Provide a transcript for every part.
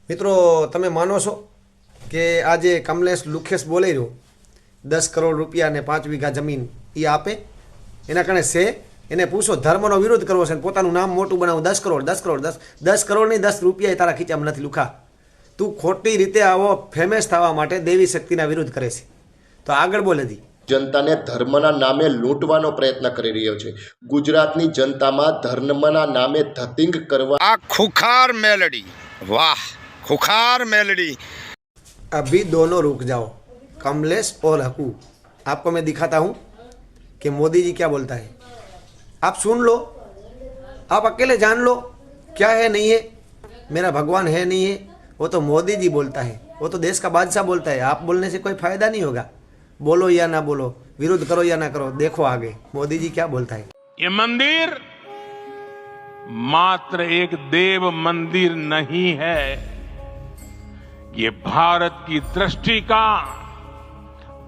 મિત્રો, તમે માનો છો કે આજે કમલેશ લુખેશ બોલાઈ રહ્યો 10 કરોડ રૂપિયા ને 5 વીઘા જમીન એ આપે? એના કારણે છે એને પૂછો, ધર્મનો વિરોધ કરવો છે, પોતાનું નામ મોટું બનાવું, 10 કરોડ 10 કરોડ 10 કરોડ નહીં, 10 રૂપિયા તારા ખીચામાં નથી લુખા. તું ખોટી રીતે આવો ફેમસ થવા માટે દેવી શક્તિના વિરોધ કરે છે, તો આગળ બોલે દી. જનતાને ધર્મના નામે લૂંટવાનો પ્રયત્ન કરી રહ્યો છે. ગુજરાતની જનતામાં ધર્મના નામે ધતિંગ કરવા આ ખુખાર મેલડી, વાહ खुखार मेलडी. अभी दोनों रुक जाओ, कमलेश और हकू. आपको मैं दिखाता हूँ कि मोदी जी क्या बोलता है. आप सुन लो, आप अकेले जान लो क्या है नहीं है. मेरा भगवान है नहीं है, वो तो मोदी जी बोलता है, वो तो देश का बादशाह बोलता है. आप बोलने से कोई फायदा नहीं होगा. बोलो या ना बोलो, विरोध करो या ना करो, देखो आगे मोदी जी क्या बोलता है. ये मंदिर मात्र एक देव मंदिर नहीं है, ये भारत की दृष्टि का,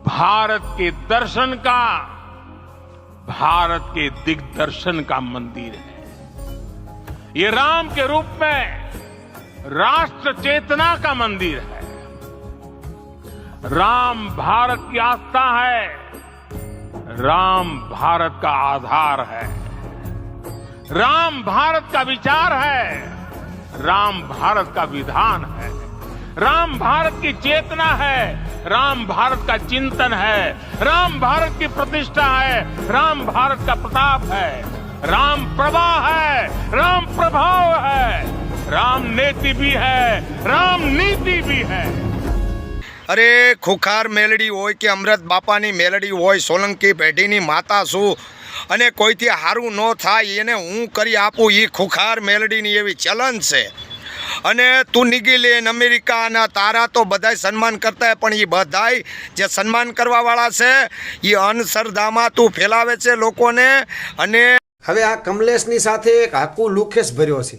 भारत के दर्शन का, भारत के दिग्दर्शन का मंदिर है. ये राम के रूप में राष्ट्र चेतना का मंदिर है. राम भारत की आस्था है, राम भारत का आधार है, राम भारत का विचार है, राम भारत का विधान है, राम भारत की चेतना है, राम भारत का चिंतन है, राम भारत की प्रतिष्ठा है, राम भारत का प्रताप है, राम प्रवाह है, राम प्रभाव है, राम नेति भी है, राम नीति भी है. अरे खुखार मेलडी होय के अमृत बापानी मेलडी होय, सोलंकी पेढ़ीनी माता छूं અને કોઈથી સારું ન થાય એને હું કરી આપું, એ ખુખાર મેલડીની એવી ચલન છે. અને તું નીકળી અમેરિકાના તારા તો બધાય સન્માન કરતા હોય, પણ એ બધાય જે સન્માન કરવાવાળા છે એ અંધશ્રદ્ધામાં તું ફેલાવે છે લોકોને. અને હવે આ કમલેશની સાથે એક હાકુ લુખેશ ભર્યો છે.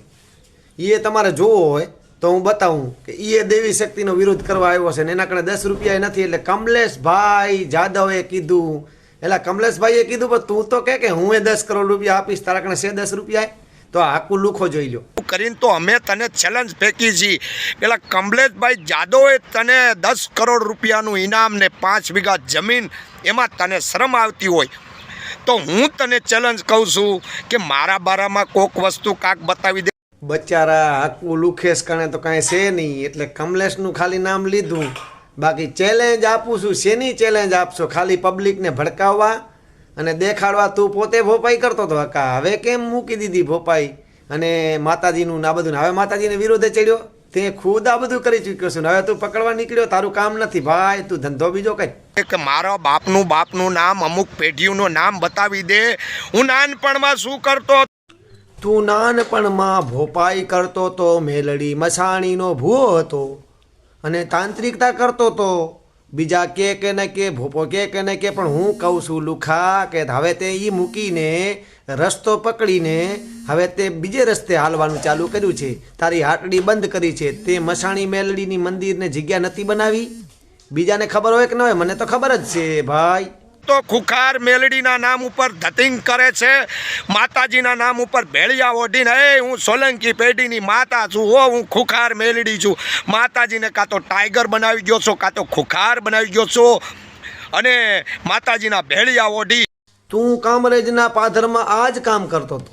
એ તમારે જોવો હોય તો હું બતાવું કે એ દેવી શક્તિનો વિરોધ કરવા આવ્યો છે ને એના કારણે 10 રૂપિયા નથી. એટલે કમલેશભાઈ જાદવે કીધું, એટલે કમલેશભાઈએ કીધું પણ તું તો કે હું 10 કરોડ રૂપિયા આપીશ, તારા કારણે છે 10 રૂપિયા. તો હાકુ લુખો જોઈ લો કરીને તો અમે તને ચેલેન્જ ફેંકી છીએ. પેલા કમલેશભાઈ જાદવે તને 10 કરોડ રૂપિયાનું ઇનામ ને 5 વીઘા જમીન, એમાં તને શરમ આવતી હોય તો હું તને ચેલેન્જ કહું છું કે મારા બારામાં કોક વસ્તુ કાક બતાવી દે. બચારા હાકુ લુખેશ કણે તો કાંઈ છે નહીં, એટલે કમલેશનું ખાલી નામ લીધું. બાકી ચેલેન્જ આપું છું. શેની ચેલેન્જ આપશો? ખાલી પબ્લિકને ભડકાવવા અને દેખાડવા. તું પોતે ભોપાઈ કરતો હતો હકા, હવે કેમ મૂકી દીધી ભોપાઈ અને માતાજીનું ના બધું? હવે માતાજીને વિરોધે ચડ્યો, તે ખુદ આ બધું કરી ચૂક્યો છું. હવે તું પકડવા નીકળ્યો, તારું કામ નથી ભાઈ, તું ધંધો બીજો કઈ. કે મારા બાપનું નામ, અમુક પેઢીઓનું નામ બતાવી દે. હું નાનપણમાં શું કરતો? તું નાનપણમાં ભોપાઈ કરતો તો, મેલડી મસાણીનો ભૂવો હતો અને તાંત્રિકતા કરતો તો. બીજા કે ને કે ભોપો કે ને કે, પણ હું કહું છું લુખા કે હવે તે એ મૂકીને રસ્તો પકડીને હવે તે બીજે રસ્તે હાલવાનું ચાલુ કર્યું છે. તારી હાટડી બંધ કરી છે. તે મસાણી મેલડીની મંદિરને જગ્યા નથી બનાવી. બીજાને ખબર હોય કે ન હોય, મને તો ખબર જ છે ભાઈ. તો ખુખાર મેલડીના નામ ઉપર ધતિંગ કરે છે, માતાજીના નામ ઉપર ભેળિયા ઓઢીને હું સોલંકી પેઢીની માતા છું, હું ખુખાર મેલડી છું. માતાજીને કાં તો ટાઈગર બનાવી ગયો છો, કાં તો ખુખાર બનાવી ગયો છો અને માતાજીના ભેળિયા ઓઢી. તું કામરેજના પાધરમાં આ જ કામ કરતો હતો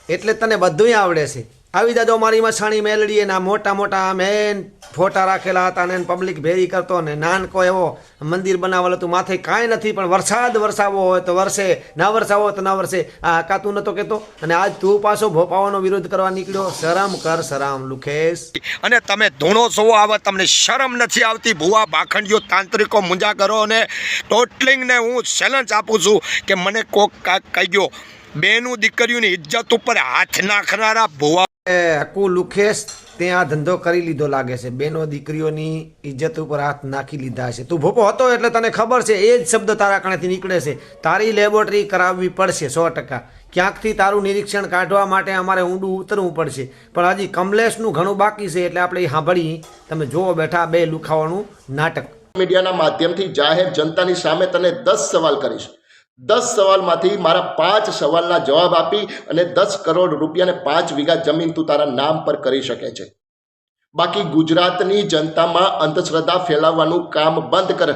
એટલે તને બધુંય આવડે છે. આવી જાજો મારી મસાણી મેલડી. એના મોટા મોટા મેન ફોટા રાખેલા હતા ને પબ્લિક ભેરી કરતો ને નાનકો એવો મંદિર બનાવેલો. તું માથે કાંઈ નથી, પણ વરસાદ વરસાવો હોય તો વરસે, ના વરસાવો તો ના વરસે. આ હકાતું નતો કહેતો અને આજ તું પાછો ભોપાવાનો વિરોધ કરવા નીકળ્યો. શરમ કર, શરમ લુખેશ. અને તમે ધૂણો છો, આવે તમને શરમ નથી આવતી? ભૂવા ભાખંડીઓ, તાંત્રિકો, મુંજાગરો અને ટોટલિંગને હું ચેલેન્જ આપું છું કે મને કોક કાક કહી ગયો. બેનું દીકરીઓની ઇજ્જત ઉપર હાથ નાખનારા ભૂવા હકુ લુખેશ તે આ ધંધો કરી લીધો લાગે છે. બેનો દીકરીઓની ઇજ્જત ઉપર હાથ નાખી લીધા છે. તું ભોપો હતો એટલે તને ખબર છે. એ જ શબ્દ તારા કાનેથી નીકળે છે. તારી લેબોરેટરી કરાવવી પડશે 100%. ક્યાંકથી તારું નિરીક્ષણ કાઢવા માટે અમારે ઊંડું ઉતરવું પડશે. પણ હજી કમલેશનું ઘણું બાકી છે, એટલે આપણે સાંભળી. તમે જોવો બેઠા બે લુખાવાનું નાટક. મીડિયાના માધ્યમથી જાહેર જનતાની સામે તને 10 સવાલ કરીશ. 10 સવાલમાંથી મારા 5 સવાલના જવાબ આપી અને 10 કરોડ રૂપિયા અને 5 વીઘા જમીન તું તારા નામ પર કરી શકે છે. બાકી ગુજરાતની જનતામાં અંધશ્રદ્ધા ફેલાવવાનું કામ બંધ કર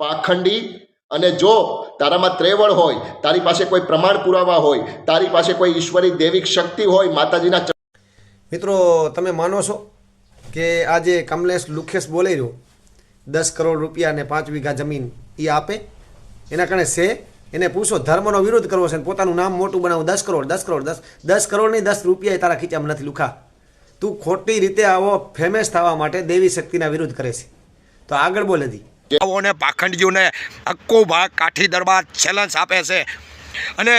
પાખંડી. અને જો તારામાં ત્રેવડ હોય, તારી પાસે કોઈ પ્રમાણ પુરાવા હોય, તારી પાસે કોઈ ઈશ્વરી દૈવિક શક્તિ હોય, માતાજીના મિત્રો તમે માનો છો કે આજે કમલેશ લુખેશ બોલી રહ્યો 10 કરોડ રૂપિયા અને 5 વીઘા જમીન એ આપે? એના કારણે છે એને પૂછો, ધર્મનો વિરોધ કરવો છે ને પોતાનું નામ મોટું બનાવું, 10 કરોડ 10 કરોડ 10 કરોડ નહીં, 10 રૂપિયા તારા ખીચામાં નથી લુખા. તું ખોટી રીતે આવો ફેમસ થવા માટે દેવી શક્તિના વિરોધ કરે છે. તો આગળ બોલે દી ને પાખંડીઓને આખો ભાગ કાઠી દરબાર ચેલેન્જ આપે છે અને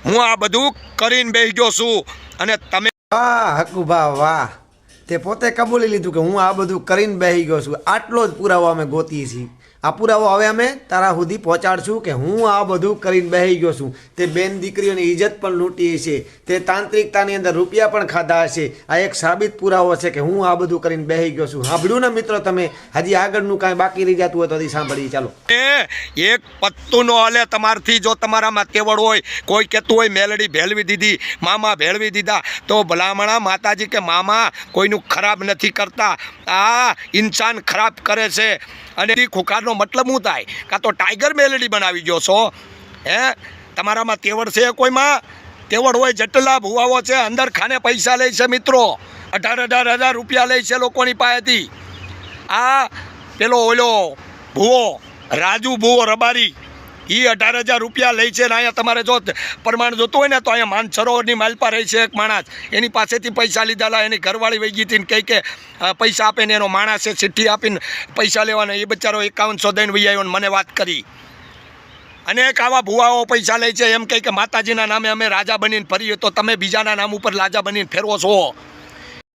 હું આ બધું કરીને બેસી ગયો છું અને તમે વાહ હકુભા વાહ, તે પોતે કબૂલી લીધું કે હું આ બધું કરીને બેસી ગયો છું. આટલો જ પુરાવો અમે ગોતીએ છીએ. આ પુરાવો હવે અમે તારા સુધી પહોંચાડશું કે હું આ બધું કરીને બેસી ગયો છું. તે બેન દીકરીઓની ઇજ્જત પણ લૂંટી છે, તે તાંત્રિકતાની અંદર રૂપિયા પણ ખાધા હશે. આ એક સાબિત પુરાવો છે કે હું આ બધું કરીને બેસી ગયો છું. સાંભળ્યું ને મિત્રો તમે? હજી આગળનું કાંઈ બાકી રહી જતું હોય તો હજી સાંભળીએ. ચાલો. એક પત્તું નો હાલે તમારથી. જો તમારામાં તેવડ હોય, કોઈ કહેતું હોય મેલડી ભેળવી દીધી, મામા ભેળવી દીધા, તો ભલામણા માતાજી કે મામા કોઈનું ખરાબ નથી કરતા. આ ઇન્સાન ખરાબ કરે છે. અને ખુખારનો મતલબ શું થાય? કાં તો ટાઈગર મેલડી બનાવી ગયો છો. તમારામાં તેવડ છે? કોઈમાં તેવડ હોય જટલા ભુવાઓ છે, અંદર ખાને પૈસા લે છે મિત્રો. 18,000 રૂપિયા લે છે લોકોની પાસેથી. આ પેલો ઓલો ભુવો રાજુ ભુવો રબારી, એ 18,000 રૂપિયા લે છે. ને અહીંયા તમારે જો પ્રમાણ જોતું હોય ને તો અહીંયા માનસરોવરની માલપા રહી છે એક માણસ, એની પાસેથી પૈસા લીધેલા. એની ઘરવાળી વહી ગઈ હતી ને કહી કે પૈસા આપે ને એનો માણસે ચિઠ્ઠી આપીને પૈસા લેવાના. એ બચારો 5100 દઈને વહી આવ્યો ને મને વાત કરી. અનેક આવા ભુવાઓ પૈસા લે છે, એમ કહે કે માતાજીના નામે અમે રાજા બનીને ફરીએ, તો તમે બીજાના નામ ઉપર રાજા બનીને ફેરવો છો.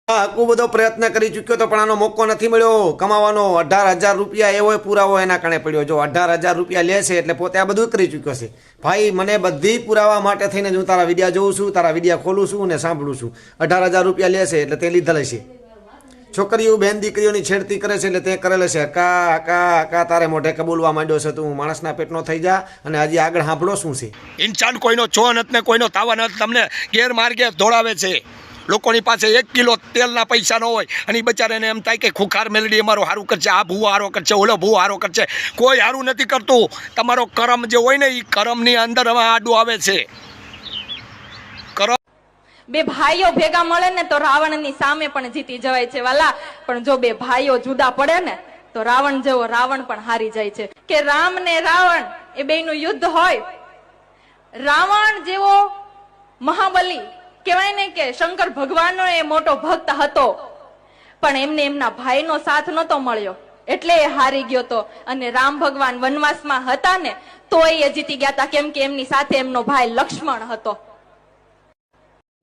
આટલો બધો પ્રયત્ન કરી ચૂક્યો તો પણ આનો મોકો નથી મળ્યો કમાવાનો. 18,000 રૂપિયા એવો પુરાવો એના કારણે પડ્યો. જો 18,000 રૂપિયા લે છે એટલે પોતે આ બધું કરી ચૂક્યો છે. ભાઈ મને બધી પુરાવા માટે થઈને હું તારા વિડીયા જોઉં છું, તારા વિડીયા ખોલું છું અને સાંભળું છું. 18,000 રૂપિયા લે છે એટલે તે લીધેલ છે. છોકરીઓ બેન દીકરીઓની છેડતી કરે છે એટલે તે કરેલ છે. કા કા કા તારે મોઢે કબૂલવા માંડ્યો છે તું માણસના પેટનો થઈ જા. અને હજી આગળ સાંભળો શું છે. ઇન્સાન કોઈનો છો નથી ને કોઈનો તાવા નથી. તમને ગેરમાર્ગે દોડાવે છે. લોકોની પાસે 1 કિલો તેલના પૈસા ન હોય અને એ બચારાને એમ થાય કે ખુખાર મેલડી અમારું સારું કરશે, આ ભૂવો સારો કરશે, ઓલો ભૂવો સારો કરશે. કોઈ સારું નથી કરતું. તમારો કરમ જે હોય ને એ કરમની અંદર હવે આડું આવે છે. કરમ બે ભાઈઓ ભેગા મળે ને તો રાવણની સામે પણ જીતી જવાય છે વાલા. પણ જો બે ભાઈઓ જુદા પડે ને તો રાવણ જેવો રાવણ પણ હારી જાય છે. કે રામ ને રાવણ એ બેયનું યુદ્ધ હોય. રાવણ જેવો મહાબલી કહેવાય ને કે શંકર ભગવાનનો એ મોટો ભક્ત હતો, પણ એમને એમના ભાઈનો સાથ નહોતો મળ્યો એટલે એ હારી ગયો તો. અને રામ ભગવાન વનવાસમાં હતા ને તો એ જીતી ગયા હતા, કેમ કે એમની સાથે એમનો ભાઈ લક્ષ્મણ હતો.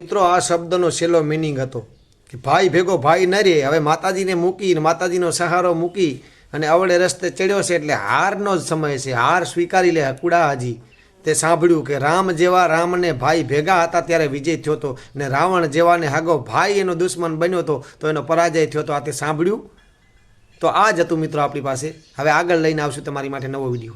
મિત્રો આ શબ્દનો છેલ્લો મિનિંગ હતો કે ભાઈ ભેગો ભાઈ ન રહે. હવે માતાજીને મૂકી, માતાજીનો સહારો મૂકી અને અવળે રસ્તે ચડ્યો છે એટલે હારનો જ સમય છે. હાર સ્વીકારી લે કુડા. હજી તે સાંભળ્યું કે રામ જેવા રામને ભાઈ ભેગા હતા ત્યારે વિજય થયો હતો, ને રાવણ જેવાને હાગો ભાઈ એનો દુશ્મન બન્યો હતો તો એનો પરાજય થયો હતો. આ તે સાંભળ્યું. તો આ જ હતું મિત્રો આપણી પાસે. હવે આગળ લઈને આવશું તમારી માટે નવો વિડીયો.